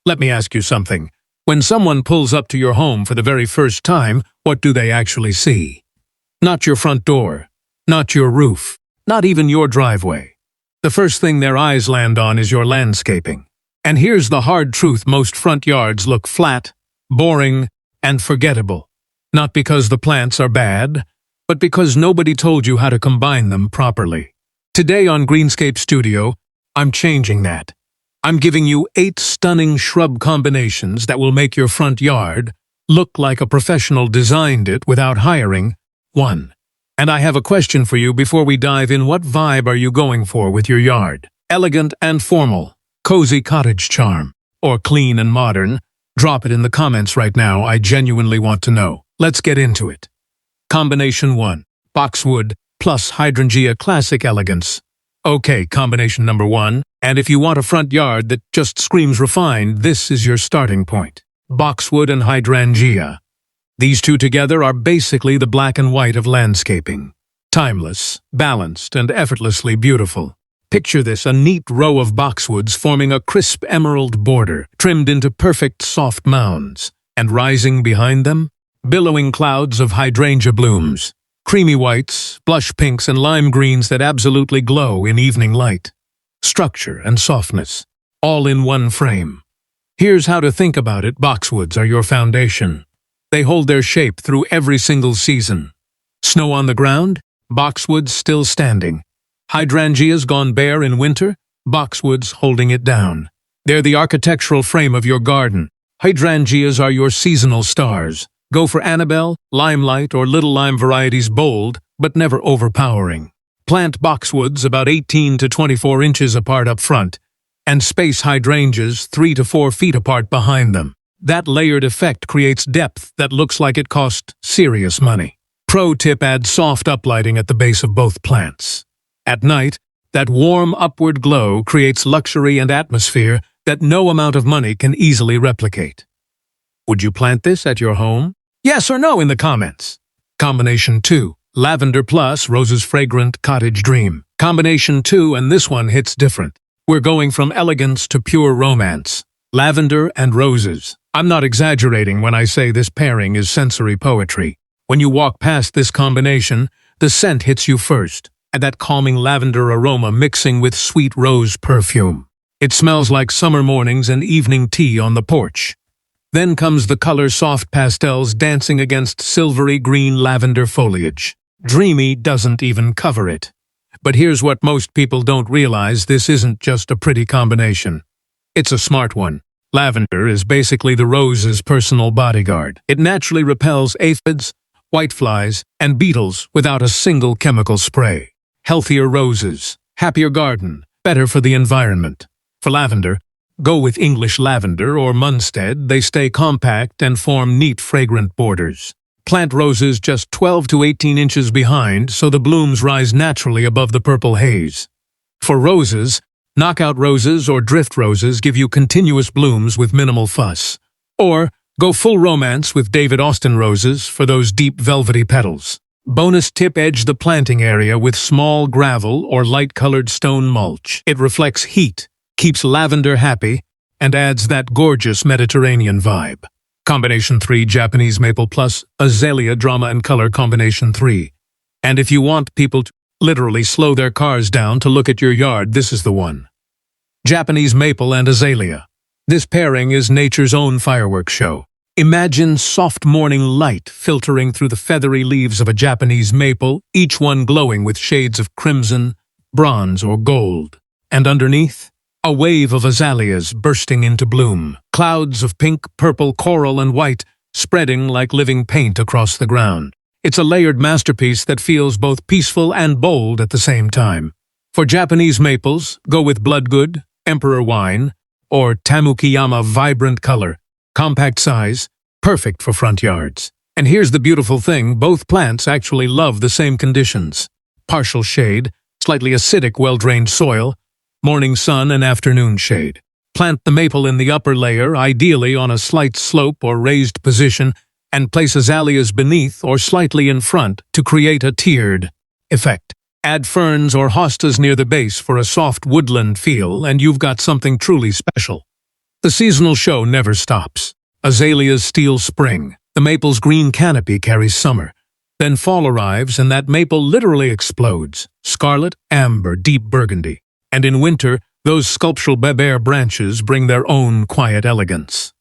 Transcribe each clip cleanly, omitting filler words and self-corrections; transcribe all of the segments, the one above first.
Let me ask you something. When someone pulls up to your home for the very first time, what do they actually see? Not your front door, not your roof, not even your driveway. The first thing their eyes land on is your landscaping. And here's the hard truth: most front yards look flat, boring, and forgettable. Not because the plants are bad, but because nobody told you how to combine them properly. Today on Greenscape Studio, I'm changing that. I'm giving you 8 stunning shrub combinations that will make your front yard look like a professional designed it without hiring one. And I have a question for you before we dive in. What vibe are you going for with your yard? Elegant and formal, cozy cottage charm, or clean and modern? Drop it in the comments right now. I genuinely want to know. Let's get into it. Combination 1. Boxwood plus Hydrangea Classic Elegance. Okay, combination number 1. And if you want a front yard that just screams refined, this is your starting point. Boxwood and Hydrangea. These two together are basically the black and white of landscaping. Timeless, balanced, and effortlessly beautiful. Picture this: a neat row of boxwoods forming a crisp emerald border, trimmed into perfect soft mounds, and rising behind them, billowing clouds of hydrangea blooms. Creamy whites, blush pinks, and lime greens that absolutely glow in evening light. Structure and softness, all in one frame. Here's how to think about it. Boxwoods are your foundation. They hold their shape through every single season. Snow on the ground, boxwoods still standing. Hydrangeas gone bare in winter, boxwoods holding it down. They're the architectural frame of your garden. Hydrangeas are your seasonal stars. Go for Annabelle, Limelight, or Little Lime varieties, bold, but never overpowering. Plant boxwoods about 18 to 24 inches apart up front, and space hydrangeas 3 to 4 feet apart behind them. That layered effect creates depth that looks like it cost serious money. Pro tip: add soft uplighting at the base of both plants. At night, that warm upward glow creates luxury and atmosphere that no amount of money can easily replicate. Would you plant this at your home? Yes or no in the comments. Combination 2. Lavender plus Rose's Fragrant Cottage Dream. Combination 2, and this one hits different. We're going from elegance to pure romance. Lavender and roses. I'm not exaggerating when I say this pairing is sensory poetry. When you walk past this combination, the scent hits you first, and that calming lavender aroma mixing with sweet rose perfume. It smells like summer mornings and evening tea on the porch. Then comes the color: soft pastels dancing against silvery green lavender foliage. Dreamy doesn't even cover it. But here's what most people don't realize: this isn't just a pretty combination. It's a smart one. Lavender is basically the rose's personal bodyguard. It naturally repels aphids, whiteflies, and beetles without a single chemical spray. Healthier roses, happier garden, better for the environment. For lavender, go with English lavender or Munstead. They stay compact and form neat, fragrant borders. Plant roses just 12 to 18 inches behind, so the blooms rise naturally above the purple haze. For roses, knockout roses or drift roses give you continuous blooms with minimal fuss. Or go full romance with David Austin roses for those deep velvety petals. Bonus tip: edge the planting area with small gravel or light-colored stone mulch. It reflects heat, keeps lavender happy, and adds that gorgeous Mediterranean vibe. Combination 3. Japanese Maple plus Azalea Drama and Color. Combination 3. And if you want people to literally slow their cars down to look at your yard, this is the one. Japanese Maple and Azalea. This pairing is nature's own fireworks show. Imagine soft morning light filtering through the feathery leaves of a Japanese maple, each one glowing with shades of crimson, bronze, or gold. And underneath, a wave of azaleas bursting into bloom. Clouds of pink, purple, coral, and white spreading like living paint across the ground. It's a layered masterpiece that feels both peaceful and bold at the same time. For Japanese maples, go with Bloodgood, Emperor Wine, or Tamukiyama Vibrant Color. Compact size, perfect for front yards. And here's the beautiful thing: both plants actually love the same conditions. Partial shade, slightly acidic well-drained soil, morning sun and afternoon shade. Plant the maple in the upper layer, ideally on a slight slope or raised position, and place azaleas beneath or slightly in front to create a tiered effect. Add ferns or hostas near the base for a soft woodland feel, and you've got something truly special. The seasonal show never stops. Azaleas steal spring, the maple's green canopy carries summer. Then fall arrives and that maple literally explodes, scarlet, amber, deep burgundy. And in winter, those sculptural bare branches bring their own quiet elegance.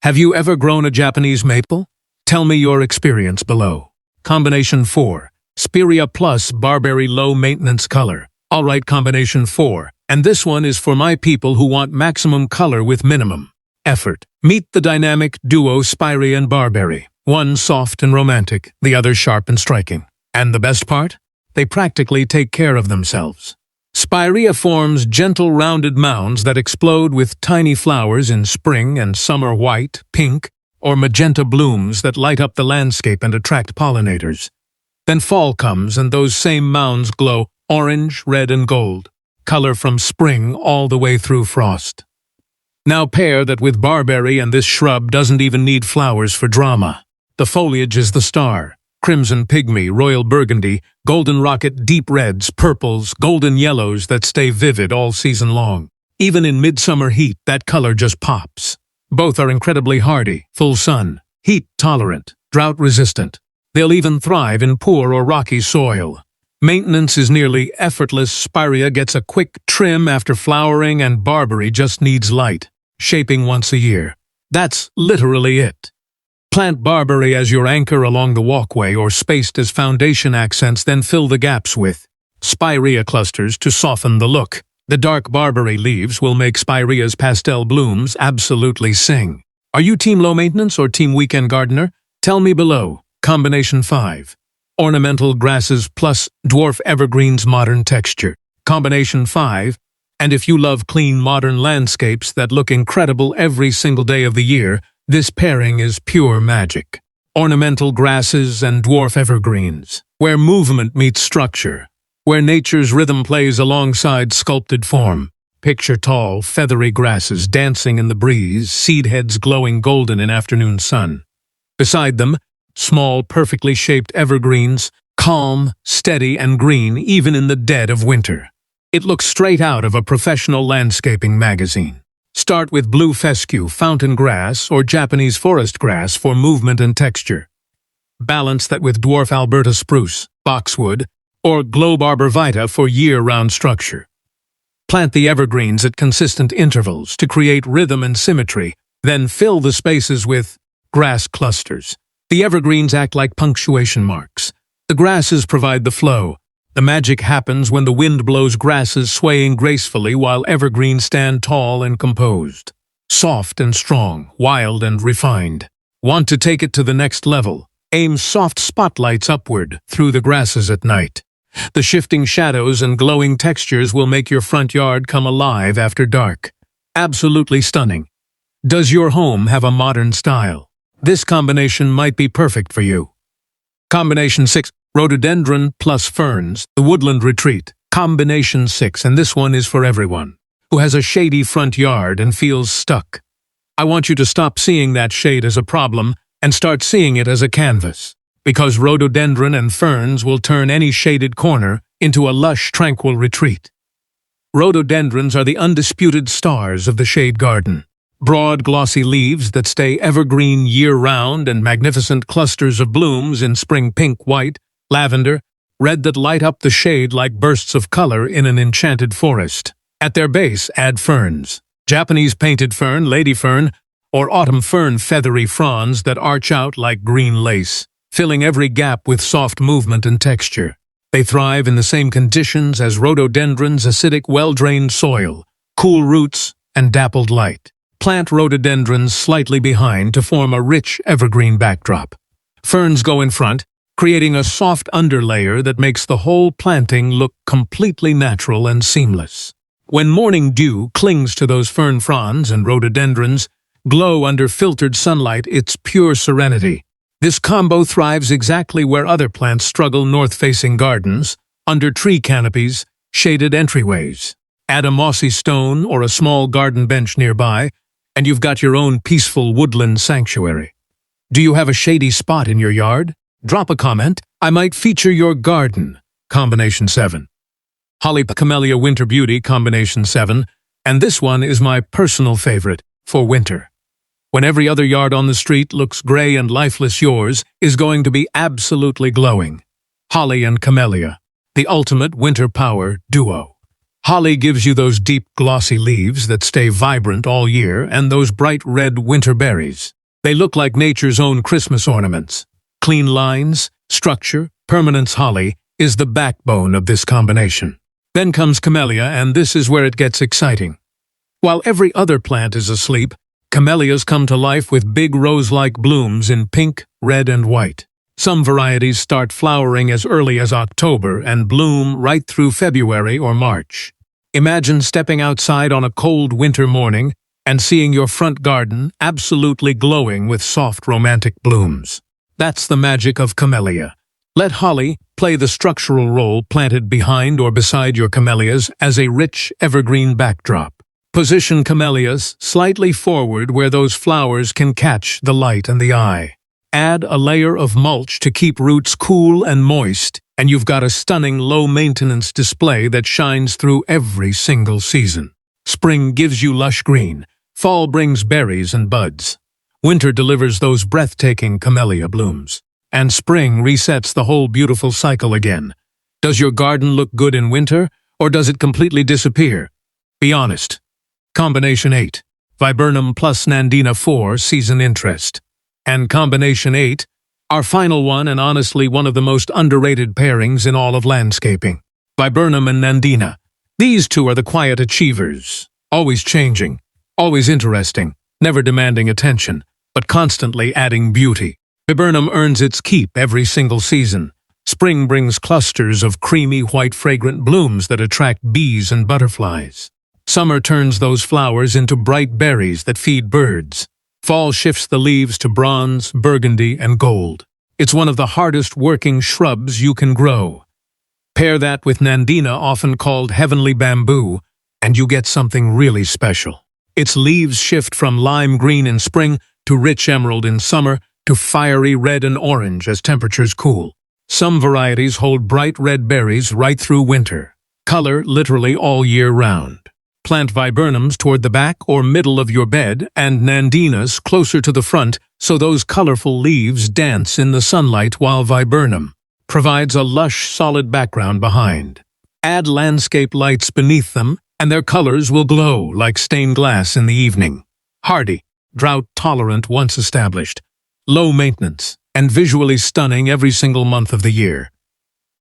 Have you ever grown a Japanese maple? Tell me your experience below. Combination 4. Spirea Plus Barberry Low Maintenance Color. Alright, combination 4. And this one is for my people who want maximum color with minimum effort. Meet the dynamic duo Spirea and Barberry. One soft and romantic, the other sharp and striking. And the best part? They practically take care of themselves. Spirea forms gentle rounded mounds that explode with tiny flowers in spring and summer white, pink, or magenta blooms that light up the landscape and attract pollinators. Then fall comes and those same mounds glow orange, red, and gold, color from spring all the way through frost. Now pair that with Barberry, and this shrub doesn't even need flowers for drama. The foliage is the star. Crimson pygmy, royal burgundy, golden rocket, deep reds, purples, golden yellows that stay vivid all season long. Even in midsummer heat, that color just pops. Both are incredibly hardy, full sun, heat tolerant, drought resistant. They'll even thrive in poor or rocky soil. Maintenance is nearly effortless. Spirea gets a quick trim after flowering, and Barberry just needs light, shaping once a year. That's literally it. Plant Barberry as your anchor along the walkway or spaced as foundation accents, then fill the gaps with Spirea clusters to soften the look. The dark Barberry leaves will make Spirea's pastel blooms absolutely sing. Are you team low maintenance or team weekend gardener? Tell me below. Combination 5. Ornamental grasses plus dwarf evergreens modern texture. Combination 5. And if you love clean modern landscapes that look incredible every single day of the year, this pairing is pure magic. Ornamental grasses and dwarf evergreens, where movement meets structure, where nature's rhythm plays alongside sculpted form. Picture tall, feathery grasses dancing in the breeze, seed heads glowing golden in afternoon sun. Beside them, small, perfectly shaped evergreens, calm, steady, and green even in the dead of winter. It looks straight out of a professional landscaping magazine. Start with blue fescue, fountain grass, or Japanese forest grass for movement and texture. Balance that with dwarf Alberta spruce, boxwood, or globe arborvitae for year-round structure. Plant the evergreens at consistent intervals to create rhythm and symmetry, then fill the spaces with grass clusters. The evergreens act like punctuation marks. The grasses provide the flow. The magic happens when the wind blows grasses swaying gracefully while evergreens stand tall and composed. Soft and strong, wild and refined. Want to take it to the next level? Aim soft spotlights upward through the grasses at night. The shifting shadows and glowing textures will make your front yard come alive after dark. Absolutely stunning. Does your home have a modern style? This combination might be perfect for you. Combination 6. Rhododendron plus ferns, the woodland retreat. Combination 6, and this one is for everyone who has a shady front yard and feels stuck. I want you to stop seeing that shade as a problem and start seeing it as a canvas, because rhododendron and ferns will turn any shaded corner into a lush, tranquil retreat. Rhododendrons are the undisputed stars of the shade garden. Broad, glossy leaves that stay evergreen year-round and magnificent clusters of blooms in spring pink, white, lavender, red that light up the shade like bursts of color in an enchanted forest. At their base, add ferns. Japanese painted fern, lady fern, or autumn fern feathery fronds that arch out like green lace, filling every gap with soft movement and texture. They thrive in the same conditions as rhododendrons: acidic, well-drained soil, cool roots, and dappled light. Plant rhododendrons slightly behind to form a rich evergreen backdrop. Ferns go in front, creating a soft underlayer that makes the whole planting look completely natural and seamless. When morning dew clings to those fern fronds and rhododendrons glow under filtered sunlight, it's pure serenity. This combo thrives exactly where other plants struggle: north-facing gardens, under tree canopies, shaded entryways. Add a mossy stone or a small garden bench nearby, and you've got your own peaceful woodland sanctuary. Do you have a shady spot in your yard? Drop a comment. I might feature your garden. Combination 7. Holly Camellia Winter Beauty, Combination 7, and this one is my personal favorite. for winter. When every other yard on the street looks gray and lifeless, yours is going to be absolutely glowing. Holly and camellia, the ultimate winter power duo. Holly gives you those deep, glossy leaves that stay vibrant all year and those bright red winter berries. They look like nature's own Christmas ornaments. Clean lines, structure, permanence. Holly is the backbone of this combination. Then comes camellia, and this is where it gets exciting. While every other plant is asleep, camellias come to life with big rose-like blooms in pink, red, and white. Some varieties start flowering as early as October and bloom right through February or March. Imagine stepping outside on a cold winter morning and seeing your front garden absolutely glowing with soft romantic blooms. That's the magic of camellia. Let holly play the structural role, planted behind or beside your camellias as a rich, evergreen backdrop. Position camellias slightly forward where those flowers can catch the light and the eye. Add a layer of mulch to keep roots cool and moist, and you've got a stunning low-maintenance display that shines through every single season. Spring gives you lush green. Fall brings berries and buds. Winter delivers those breathtaking camellia blooms. And spring resets the whole beautiful cycle again. Does your garden look good in winter, or does it completely disappear? Be honest. Combination 8. Viburnum plus Nandina 4, season interest. And Combination 8, our final one and honestly one of the most underrated pairings in all of landscaping. Viburnum and Nandina. These two are the quiet achievers, always changing, always interesting, never demanding attention, but constantly adding beauty. Viburnum earns its keep every single season. Spring brings clusters of creamy white fragrant blooms that attract bees and butterflies. Summer turns those flowers into bright berries that feed birds. Fall shifts the leaves to bronze, burgundy, and gold. It's one of the hardest working shrubs you can grow. Pair that with Nandina, often called heavenly bamboo, and you get something really special. Its leaves shift from lime green in spring to rich emerald in summer to fiery red and orange as temperatures cool. Some varieties hold bright red berries right through winter. Color literally all year round. Plant viburnums toward the back or middle of your bed and nandinas closer to the front so those colorful leaves dance in the sunlight, while viburnum provides a lush, solid background behind. Add landscape lights beneath them and their colors will glow like stained glass in the evening. Hardy, drought-tolerant once established, low maintenance, and visually stunning every single month of the year.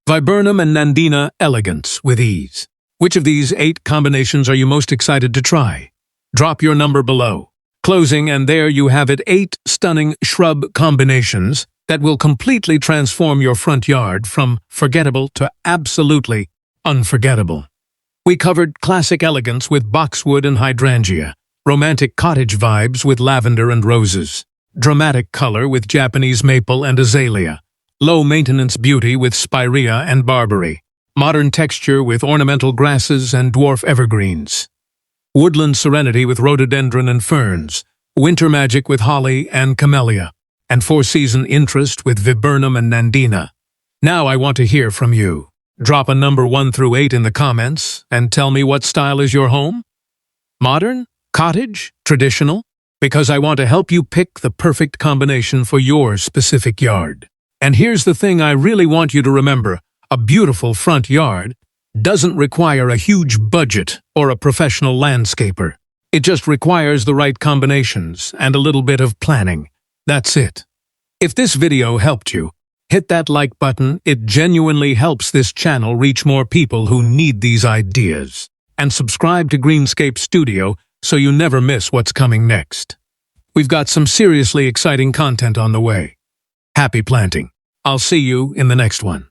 Viburnum and Nandina, elegance with ease. Which of these 8 combinations are you most excited to try? Drop your number below. Closing, and there you have it, 8 stunning shrub combinations that will completely transform your front yard from forgettable to absolutely unforgettable. We covered classic elegance with boxwood and hydrangea, romantic cottage vibes with lavender and roses, dramatic color with Japanese maple and azalea, low-maintenance beauty with spirea and barberry, modern texture with ornamental grasses and dwarf evergreens, woodland serenity with rhododendron and ferns, winter magic with holly and camellia, and four-season interest with viburnum and nandina. Now I want to hear from you. Drop a number 1 through 8 in the comments and tell me what style is your home? Modern? Cottage? Traditional? Because I want to help you pick the perfect combination for your specific yard. And here's the thing I really want you to remember. A beautiful front yard doesn't require a huge budget or a professional landscaper. It just requires the right combinations and a little bit of planning. That's it. If this video helped you, hit that like button. It genuinely helps this channel reach more people who need these ideas. And subscribe to Greenscape Studio so you never miss what's coming next. We've got some seriously exciting content on the way. Happy planting. I'll see you in the next one.